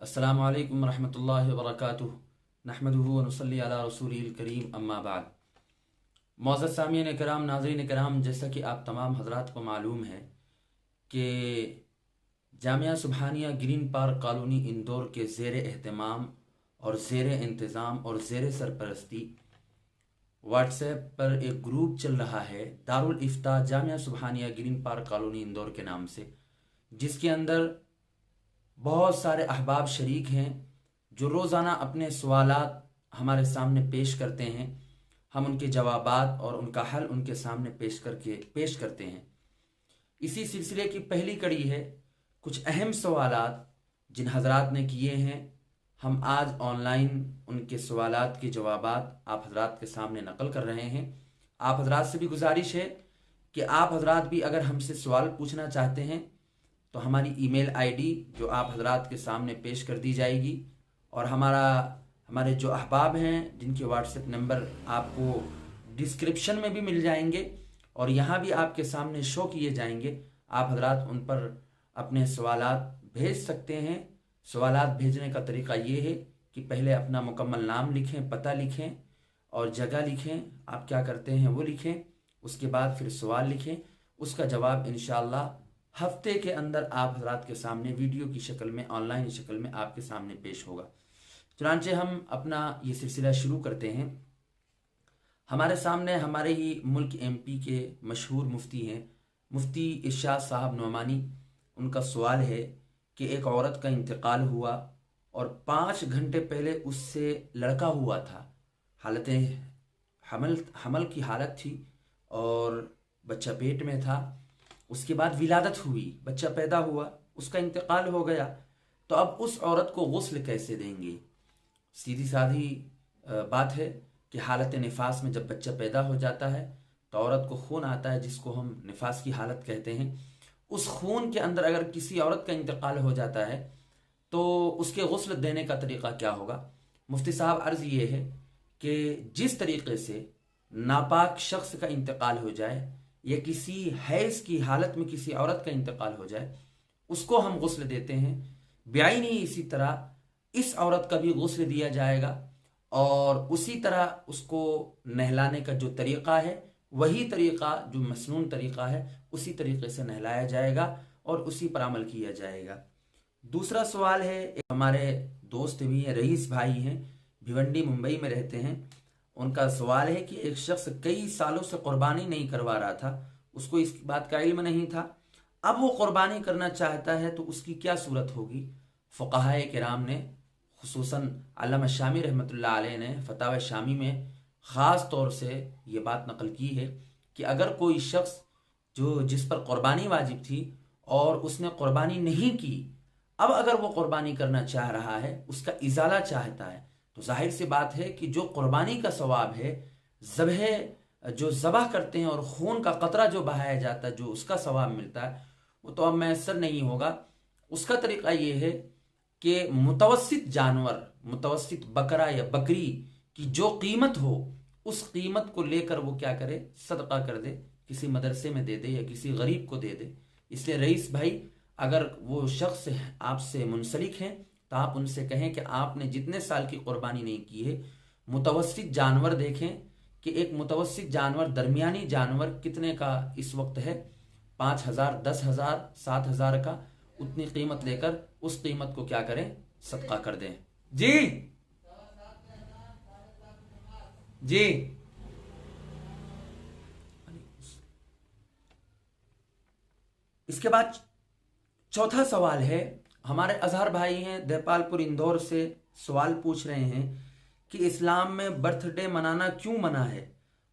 अस्सलामु अलैकुम रहमतुल्लाहि व बरकातुहू नहमदुहु व नुसल्ली अला रसूलिल करीम अम्मा बाद। मौज़्ज़ज़ सामीन कराम, नाज़रीन कराम, जैसा कि आप तमाम हज़रात को मालूम है कि Jamia Subhania Green Park Colony Indore के ज़ेर एहतमाम और ज़ेर इंतज़ाम और ज़ेर सरपरस्ती व्हाट्सएप पर एक ग्रुप चल रहा है Darul Ifta Jamia Subhania Green Park Colony Indore के नाम से, जिसके अंदर बहुत सारे अहबाब शरीक हैं जो रोज़ाना अपने सवालात हमारे सामने पेश करते हैं। हम उनके जवाबात और उनका हल उनके सामने पेश करते हैं। इसी सिलसिले की पहली कड़ी है कुछ अहम सवालात जिन हजरात ने किए हैं। हम आज ऑनलाइन उनके सवालात के जवाबात आप हजरात के सामने नकल कर रहे हैं। आप हजरात से भी गुजारिश है कि आप हजरात भी अगर हमसे सवाल पूछना चाहते हैं तो हमारी ईमेल आईडी जो आप हजरात के सामने पेश कर दी जाएगी, और हमारे जो अहबाब हैं जिनके व्हाट्सएप नंबर आपको डिस्क्रिप्शन में भी मिल जाएंगे और यहाँ भी आपके सामने शो किए जाएंगे। आप हजरात उन पर अपने सवालात भेज सकते हैं। सवालात भेजने का तरीका ये है कि पहले अपना मुकम्मल नाम लिखें, पता लिखें और जगह लिखें, आप क्या करते हैं वो लिखें। उसके बाद फिर सवाल लिखें, उसका जवाब इंशाअल्लाह हफ्ते के अंदर आप हजरात के सामने वीडियो की शक्ल में, ऑनलाइन शक्ल में आपके सामने पेश होगा। चुनांचे हम अपना ये सिलसिला शुरू करते हैं। हमारे सामने हमारे ही मुल्क एमपी के मशहूर मुफ्ती हैं, मुफ्ती इरशाद साहब नोमानी। उनका सवाल है कि एक औरत का इंतकाल हुआ और 5 घंटे पहले उससे लड़का हुआ था, हालत हमल की हालत थी और बच्चा पेट में था। उसके बाद विलादत हुई, बच्चा पैदा हुआ, उसका इंतकाल हो गया, तो अब उस औरत को गुस्ल कैसे देंगे? सीधी साधी बात है कि हालत निफास में जब बच्चा पैदा हो जाता है तो औरत को खून आता है, जिसको हम निफास की हालत कहते हैं। उस खून के अंदर अगर किसी औरत का इंतकाल हो जाता है तो उसके गुस्ल देने का तरीक़ा क्या होगा? मुफ्ती साहब, अर्ज़ ये है कि जिस तरीक़े से नापाक शख्स का इंतकाल हो जाए या किसी हैज़ की हालत में किसी औरत का इंतकाल हो जाए उसको हम गुस्ल देते हैं, ब्याई नहीं, इसी तरह इस औरत का भी गुस्ल दिया जाएगा और उसी तरह उसको नहलाने का जो तरीक़ा है वही तरीक़ा, जो मसनून तरीक़ा है, उसी तरीक़े से नहलाया जाएगा और उसी पर अमल किया जाएगा। दूसरा सवाल है, एक हमारे दोस्त भी हैं, रईस भाई हैं, भिवंडी मुंबई में रहते हैं। उनका सवाल है कि एक शख्स कई सालों से कुर्बानी नहीं करवा रहा था, उसको इस बात का इल्म नहीं था, अब वो कुर्बानी करना चाहता है तो उसकी क्या सूरत होगी? फ़ुक़हाए किराम ने, खुसूसन अल्लामा शामी रहमतुल्लाह अलैह ने फतावा शामी में ख़ास तौर से ये बात नकल की है कि अगर कोई शख्स जिस पर कुर्बानी वाजिब थी और उसने कुर्बानी नहीं की, अब अगर वो कुर्बानी करना चाह रहा है, उसका इजाला चाहता है, तो जाहिर सी बात है कि जो कुर्बानी का सवाब है, जो ज़बह करते हैं और खून का कतरा जो बहाया जाता है, जो उसका सवाब मिलता है, वो तो अब मैसर नहीं होगा। उसका तरीक़ा ये है कि मुतवस्सित जानवर, मुतवस्सित बकरा या बकरी की जो कीमत हो उस कीमत को लेकर वो क्या करे, सदका कर दे, किसी मदरसे में दे दे या किसी गरीब को दे दे। इसलिए रईस भाई, अगर वो शख्स आपसे मुंसलिक हैं तो आप उनसे कहें कि आपने जितने साल की कुर्बानी नहीं की है, मुतवस्सित जानवर देखें कि एक मुतवस्सित जानवर, दरमियानी जानवर कितने का इस वक्त है, 5,000, 10,000, 7,000 का, उतनी कीमत लेकर उस कीमत को क्या करें, सदका कर दें। जी जी। इसके बाद चौथा सवाल है, हमारे अजहर भाई हैं देपालपुर इंदौर से, सवाल पूछ रहे हैं कि इस्लाम में बर्थडे मनाना क्यों मना है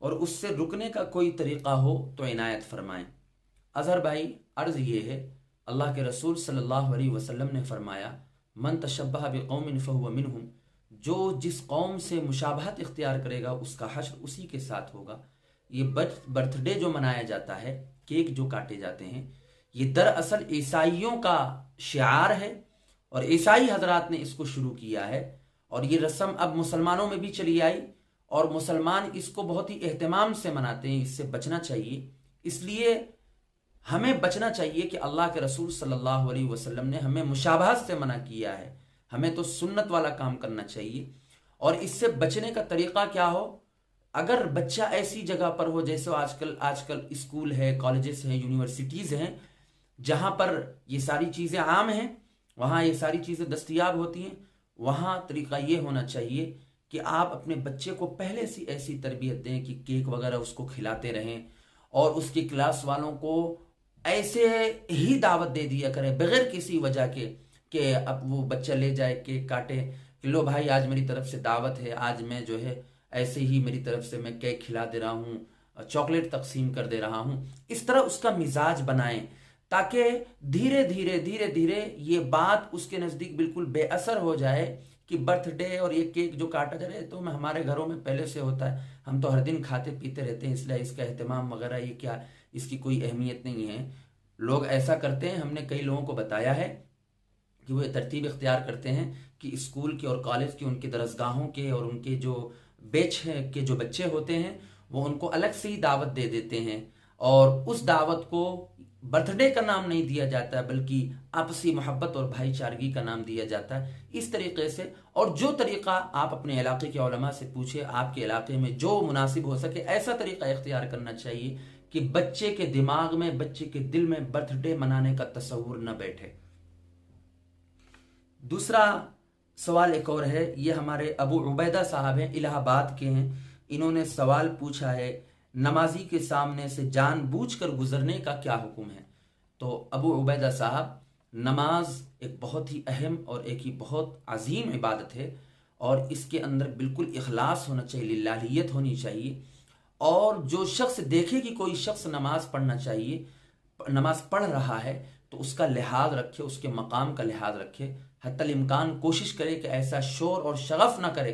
और उससे रुकने का कोई तरीक़ा हो तो इनायत फरमाएं। अजहर भाई, अर्ज़ ये है, अल्लाह के रसूल सल्लल्लाहु अलैहि वसल्लम ने फरमाया, मन तशब्बह बिक़ौमिन फ़हुव मिनहुम, जो जिस कौम से मुशाबहत इख्तियार करेगा उसका हश्र उसी के साथ होगा। ये बर्थडे जो मनाया जाता है, केक जो काटे जाते हैं, ये दरअसल ईसाइयों का शिआर है और ईसाई हजरात ने इसको शुरू किया है और ये रस्म अब मुसलमानों में भी चली आई और मुसलमान इसको बहुत ही एहतमाम से मनाते हैं। इससे बचना चाहिए। इसलिए हमें बचना चाहिए कि अल्लाह के रसूल सल्लल्लाहु अलैहि वसल्लम ने हमें मुशाबहत से मना किया है। हमें तो सुन्नत वाला काम करना चाहिए। और इससे बचने का तरीका क्या हो, अगर बच्चा ऐसी जगह पर हो जैसे आजकल आजकल स्कूल है, कॉलेजेस हैं, यूनिवर्सिटीज़ हैं, जहाँ पर ये सारी चीज़ें आम हैं, वहाँ ये सारी चीज़ें दस्तयाब होती हैं, वहाँ तरीका ये होना चाहिए कि आप अपने बच्चे को पहले से ऐसी तरबियत दें कि केक वगैरह उसको खिलाते रहें, और उसकी क्लास वालों को ऐसे ही दावत दे दिया करें बगैर किसी वजह के कि अब वो बच्चा ले जाए केक काटे कि लो भाई आज मेरी तरफ से दावत है, आज मैं जो है ऐसे ही मेरी तरफ से मैं केक खिला दे रहा हूँ, चॉकलेट तकसीम कर दे रहा हूँ। इस तरह उसका मिजाज बनाएं ताकि धीरे धीरे धीरे धीरे ये बात उसके नज़दीक बिल्कुल बेअसर हो जाए कि बर्थडे और ये केक जो काटा जा रहा है तो हमारे घरों में पहले से होता है, हम तो हर दिन खाते पीते रहते हैं, इसलिए इसका एहतमाम वगैरह ये क्या, इसकी कोई अहमियत नहीं है। लोग ऐसा करते हैं, हमने कई लोगों को बताया है कि वो ये तरतीब इख्तियार करते हैं कि स्कूल के और कॉलेज के उनके दरसगाहों के और उनके जो बैच के जो बच्चे होते हैं वो उनको अलग से ही दावत दे देते हैं, और उस दावत को बर्थडे का नाम नहीं दिया जाता बल्कि आपसी मोहब्बत और भाईचारगी का नाम दिया जाता है। इस तरीके से, और जो तरीका आप अपने इलाके के उलमा से पूछे, आपके इलाके में जो मुनासिब हो सके ऐसा तरीका इख्तियार करना चाहिए कि बच्चे के दिमाग में, बच्चे के दिल में बर्थडे मनाने का तस्वुर न बैठे। दूसरा सवाल एक और है, ये हमारे अबू उबैदा साहब हैं, इलाहाबाद के हैं। इन्होंने सवाल पूछा है, नमाजी के सामने से जानबूझकर गुजरने का क्या हुक्म है। तो अबू उबैदा साहब, नमाज एक बहुत ही अहम और एक ही बहुत अजीम इबादत है, और इसके अंदर बिल्कुल इखलास होना चाहिए, लिल्लाहियत होनी चाहिए। और जो शख्स देखे कि कोई शख्स नमाज पढ़ना चाहिए, नमाज पढ़ रहा है, तो उसका लिहाज रखे, उसके मकाम का लिहाज रखे, हत्तल इम्कान कोशिश करे कि ऐसा शोर और शगफ ना करे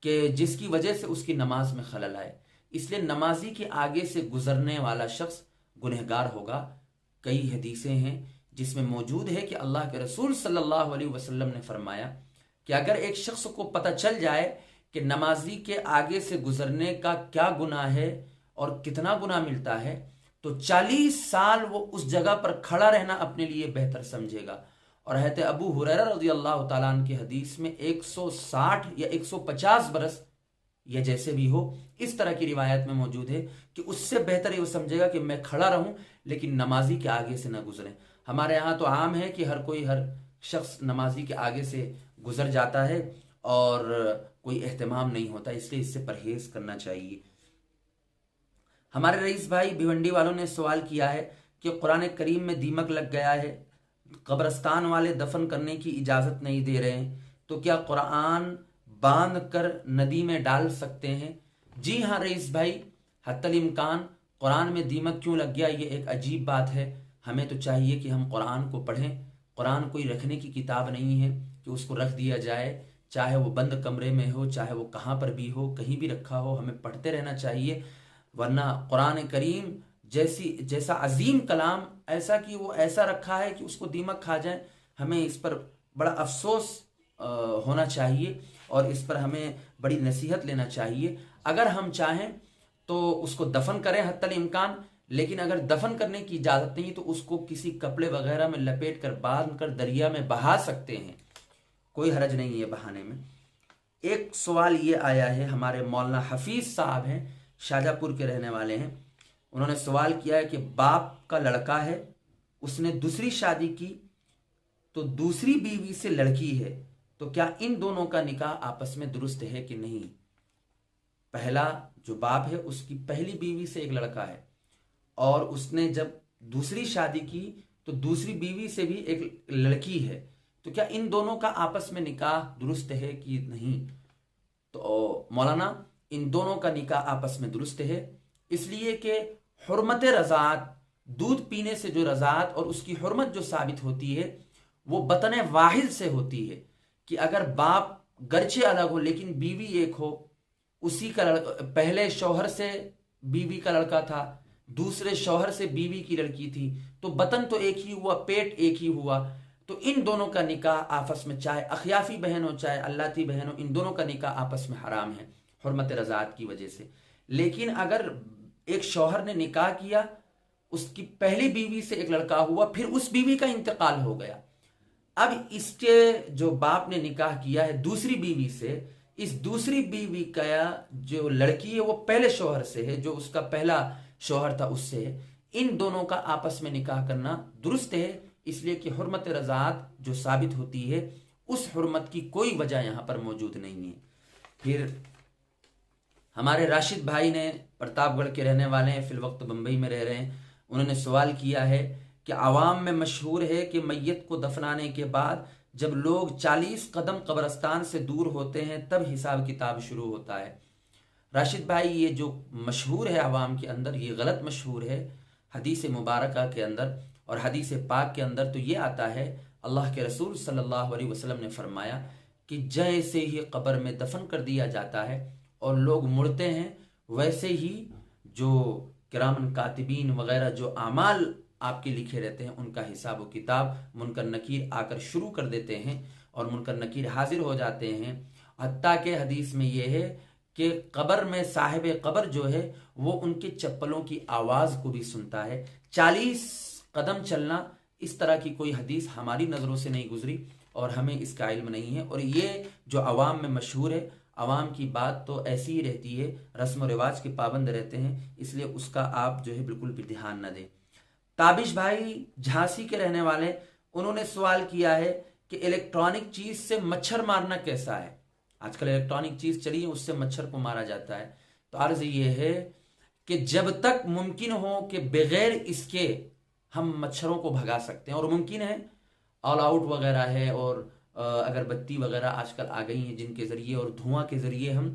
कि जिसकी वजह से उसकी नमाज में खलल आए। इसलिए नमाजी के आगे से गुजरने वाला शख्स गुनहगार होगा। कई हदीसें हैं जिसमें मौजूद है कि अल्लाह के रसूल सल्लल्लाहु अलैहि वसल्लम ने फरमाया कि अगर एक शख्स को पता चल जाए कि नमाजी के आगे से गुजरने का क्या गुनाह है और कितना गुनाह मिलता है, तो 40 साल वो उस जगह पर खड़ा रहना अपने लिए बेहतर समझेगा। और हज़रत अबू हुरैरा रज़ियल्लाहु ताला अन्हु की हदीस में 160 या 150 बरस या जैसे भी हो, इस तरह की रिवायत में मौजूद है कि उससे बेहतर ये वो समझेगा कि मैं खड़ा रहूं लेकिन नमाजी के आगे से ना गुजरे। हमारे यहाँ तो आम है कि हर शख्स नमाजी के आगे से गुजर जाता है और कोई एहतमाम नहीं होता, इसलिए इससे परहेज करना चाहिए। हमारे रईस भाई भिवंडी वालों ने सवाल किया है कि कुरान करीम में दीमक लग गया है, कब्रस्तान वाले दफन करने की इजाज़त नहीं दे रहे हैं, तो क्या कुरान बांध कर नदी में डाल सकते हैं? जी हाँ रईस भाई, हत्तल इम्कान कुरान में दीमक क्यों लग गया, ये एक अजीब बात है। हमें तो चाहिए कि हम कुरान को पढ़ें। कुरान कोई रखने की किताब नहीं है कि उसको रख दिया जाए, चाहे वो बंद कमरे में हो, चाहे वो कहाँ पर भी हो, कहीं भी रखा हो, हमें पढ़ते रहना चाहिए। वरना कुरान करीम जैसा अजीम कलाम ऐसा कि वो ऐसा रखा है कि उसको दीमक खा जाए, हमें इस पर बड़ा अफसोस होना चाहिए और इस पर हमें बड़ी नसीहत लेना चाहिए। अगर हम चाहें तो उसको दफन करें हत्तल इम्कान, लेकिन अगर दफन करने की इजाज़त नहीं तो उसको किसी कपड़े वगैरह में लपेट कर बांध कर दरिया में बहा सकते हैं, कोई हरज नहीं है बहाने में। एक सवाल ये आया है, हमारे मौलाना हफीज़ साहब हैं, शाहजहाँपुर के रहने वाले हैं। उन्होंने सवाल किया है कि बाप का लड़का है, उसने दूसरी शादी की तो दूसरी बीवी से लड़की है, तो क्या इन दोनों का निकाह आपस में दुरुस्त है कि नहीं? पहला जो बाप है उसकी पहली बीवी से एक लड़का है और उसने जब दूसरी शादी की तो दूसरी बीवी से भी एक लड़की है, तो क्या इन दोनों का आपस में निकाह दुरुस्त है कि नहीं? तो मौलाना, इन दोनों का निकाह आपस में दुरुस्त है, इसलिए कि हुर्मत रज़ात, दूध पीने से जो रज़ात और उसकी हुर्मत जो साबित होती है वो बतन वाहिद से होती है कि अगर बाप गरचे अलग हो लेकिन बीवी एक हो, उसी का पहले शौहर से बीवी का लड़का था, दूसरे शौहर से बीवी की लड़की थी, तो बतन तो एक ही हुआ, पेट एक ही हुआ, तो इन दोनों का निकाह आपस में, चाहे अखियाफी बहन हो चाहे अल्लाती बहन हो, इन दोनों का निकाह आपस में हराम है हुर्मत रज़ात की वजह से। लेकिन अगर एक शौहर ने निकाह किया, उसकी पहली बीवी से एक लड़का हुआ, फिर उस बीवी का इंतकाल हो गया, अब इसके जो बाप ने निकाह किया है दूसरी बीवी से, इस दूसरी बीवी का जो लड़की है वो पहले शौहर से है, जो उसका पहला शौहर था उससे है। इन दोनों का आपस में निकाह करना दुरुस्त है, इसलिए कि हुर्मत रज़ात जो साबित होती है उस हुर्मत की कोई वजह यहां पर मौजूद नहीं है। फिर हमारे राशिद भाई ने, प्रतापगढ़ के रहने वाले हैं, फिल वक्त बंबई में रह रहे हैं, उन्होंने सवाल किया है कि आवाम में मशहूर है कि मैयत को दफनाने के बाद जब लोग 40 कदम कब्रस्तान से दूर होते हैं तब हिसाब किताब शुरू होता है। राशिद भाई, ये जो मशहूर है आवाम के अंदर, ये गलत मशहूर है। हदीस मुबारका के अंदर और हदीस पाक के अंदर तो ये आता है, अल्लाह के रसूल सल्लल्लाहु अलैहि वसल्लम ने फरमाया कि जैसे ही कब्र में दफन कर दिया जाता है और लोग मुड़ते हैं, वैसे ही जो किरामन कातिबीन वगैरह जो अमाल आपके लिखे रहते हैं उनका हिसाब व किताब मुनकर नकीर आकर शुरू कर देते हैं और मुनकर नकीर हाजिर हो जाते हैं। हत्ता के हदीस में यह है कि कब्र में साहिब कब्र जो है वो उनके चप्पलों की आवाज को भी सुनता है। 40 कदम चलना, इस तरह की कोई हदीस हमारी नजरों से नहीं गुजरी और हमें इसका इल्म नहीं है। और ये जो अवाम में मशहूर है, अवाम की बात तो ऐसी ही रहती है, रस्म व रिवाज के पाबंद रहते हैं, इसलिए उसका आप जो है बिल्कुल भी ध्यान न दें। ताबिश भाई झांसी के रहने वाले, उन्होंने सवाल किया है कि इलेक्ट्रॉनिक चीज से मच्छर मारना कैसा है। आजकल इलेक्ट्रॉनिक चीज चली है, उससे मच्छर को मारा जाता है। तो अर्ज ये है कि जब तक मुमकिन हो कि बगैर इसके हम मच्छरों को भगा सकते हैं, और मुमकिन है, ऑल आउट वगैरह है और अगरबत्ती वगैरह आजकल आ गई हैं जिनके जरिए और धुआं के जरिए हम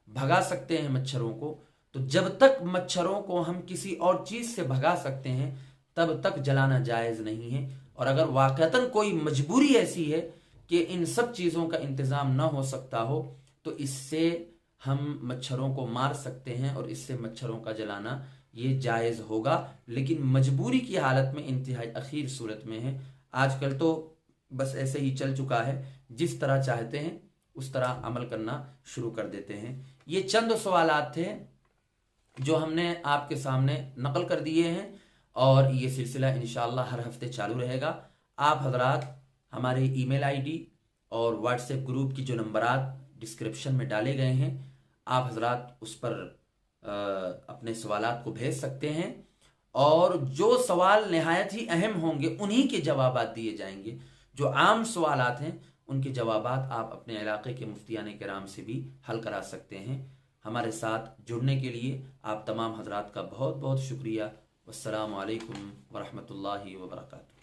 भगा सकते हैं मच्छरों को। तो जब तक मच्छरों को हम किसी और चीज से भगा सकते हैं तब तक जलाना जायज नहीं है। और अगर वाकईतन कोई मजबूरी ऐसी है कि इन सब चीजों का इंतजाम ना हो सकता हो तो इससे हम मच्छरों को मार सकते हैं और इससे मच्छरों का जलाना ये जायज होगा, लेकिन मजबूरी की हालत में, इंतहाई अखीर सूरत में है। आजकल तो बस ऐसे ही चल चुका है, जिस तरह चाहते हैं उस तरह अमल करना शुरू कर देते हैं। ये चंद सवालात थे जो हमने आपके सामने नकल कर दिए हैं और ये सिलसिला इंशाअल्लाह हर हफ्ते चालू रहेगा। आप हजरात हमारे ईमेल आईडी और व्हाट्सएप ग्रुप की जो नंबरात डिस्क्रिप्शन में डाले गए हैं, आप हजरात उस पर अपने सवालात को भेज सकते हैं और जो सवाल निहायत ही अहम होंगे उन्हीं के जवाबात दिए जाएंगे। जो आम सवालात हैं उनके जवाबात आप अपने इलाके के मुफ्तियान किराम से भी हल करा सकते हैं। हमारे साथ जुड़ने के लिए आप तमाम हजरात का बहुत बहुत शुक्रिया। वस्सलामु अलैकुम वरहमतुल्लाहि वबरकातुहू।